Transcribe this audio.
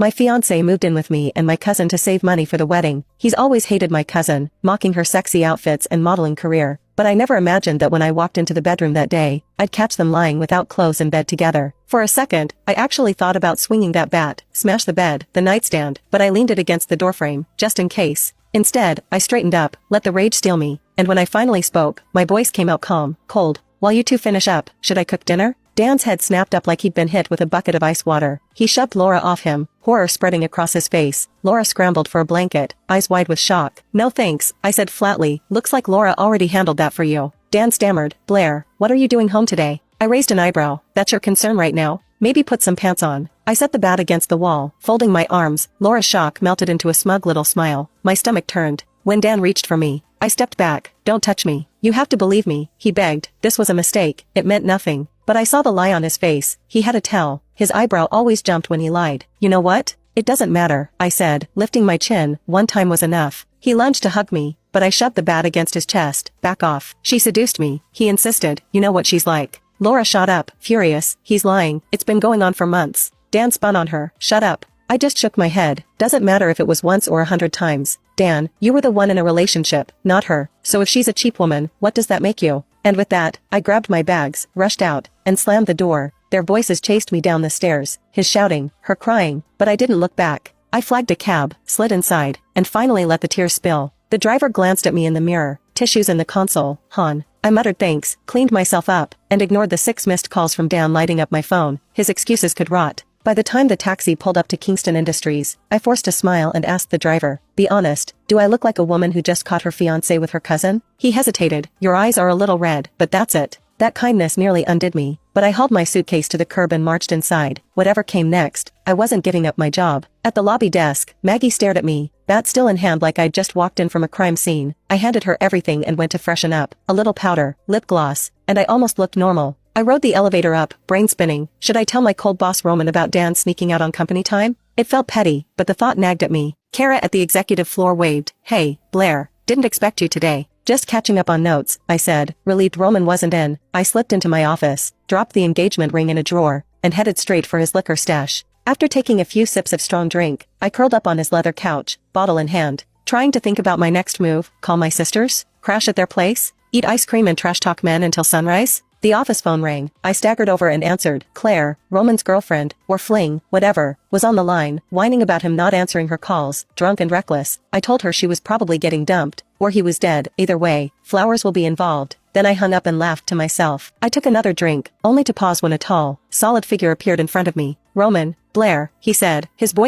My fiancé moved in with me and my cousin to save money for the wedding. He's always hated my cousin, mocking her sexy outfits and modeling career, but I never imagined that when I walked into the bedroom that day, I'd catch them lying without clothes in bed together. For a second, I actually thought about swinging that bat, smash the bed, the nightstand, but I leaned it against the doorframe, just in case. Instead, I straightened up, let the rage steal me, and when I finally spoke, my voice came out calm, cold. While you two finish up, should I cook dinner? Dan's head snapped up like he'd been hit with a bucket of ice water. He shoved Laura off him, horror spreading across his face. Laura scrambled for a blanket, eyes wide with shock. No thanks, I said flatly. Looks like Laura already handled that for you. Dan stammered. Blair, what are you doing home today? I raised an eyebrow. That's your concern right now? Maybe put some pants on. I set the bat against the wall, folding my arms. Laura's shock melted into a smug little smile. My stomach turned. When Dan reached for me, I stepped back. Don't touch me. You have to believe me, he begged. This was a mistake. It meant nothing. But I saw the lie on his face. He had to tell. His eyebrow always jumped when he lied. You know what? It doesn't matter, I said, lifting my chin. One time was enough. He lunged to hug me, but I shoved the bat against his chest. Back off. She seduced me, he insisted. You know what she's like. Laura shot up, furious. He's lying. It's been going on for months. Dan spun on her. Shut up. I just shook my head. Doesn't matter if it was once or 100 times. Dan, you were the one in a relationship, not her. So if she's a cheap woman, what does that make you? And with that, I grabbed my bags, rushed out, and slammed the door. Their voices chased me down the stairs, his shouting, her crying, but I didn't look back. I flagged a cab, slid inside, and finally let the tears spill. The driver glanced at me in the mirror, tissues in the console. Hon. I muttered thanks, cleaned myself up, and ignored the 6 missed calls from Dan lighting up my phone. His excuses could rot. By the time the taxi pulled up to Kingston Industries, I forced a smile and asked the driver, be honest, do I look like a woman who just caught her fiancé with her cousin? He hesitated. Your eyes are a little red, but that's it. That kindness nearly undid me, but I hauled my suitcase to the curb and marched inside. Whatever came next, I wasn't giving up my job. At the lobby desk, Maggie stared at me, bat still in hand like I'd just walked in from a crime scene. I handed her everything and went to freshen up. A little powder, lip gloss, and I almost looked normal. I rode the elevator up, brain spinning. Should I tell my cold boss Roman about Dan sneaking out on company time? It felt petty, but the thought nagged at me. Kara at the executive floor waved. Hey, Blair, didn't expect you today. Just catching up on notes, I said, relieved Roman wasn't in. I slipped into my office, dropped the engagement ring in a drawer, and headed straight for his liquor stash. After taking a few sips of strong drink, I curled up on his leather couch, bottle in hand, trying to think about my next move. Call my sisters? Crash at their place? Eat ice cream and trash talk men until sunrise? The office phone rang. I staggered over and answered. Claire, Roman's girlfriend, or fling, whatever, was on the line, whining about him not answering her calls, drunk and reckless. I told her she was probably getting dumped, or he was dead. Either way, flowers will be involved. Then I hung up and laughed to myself. I took another drink, only to pause when a tall, solid figure appeared in front of me. Roman, Blair, he said, his voice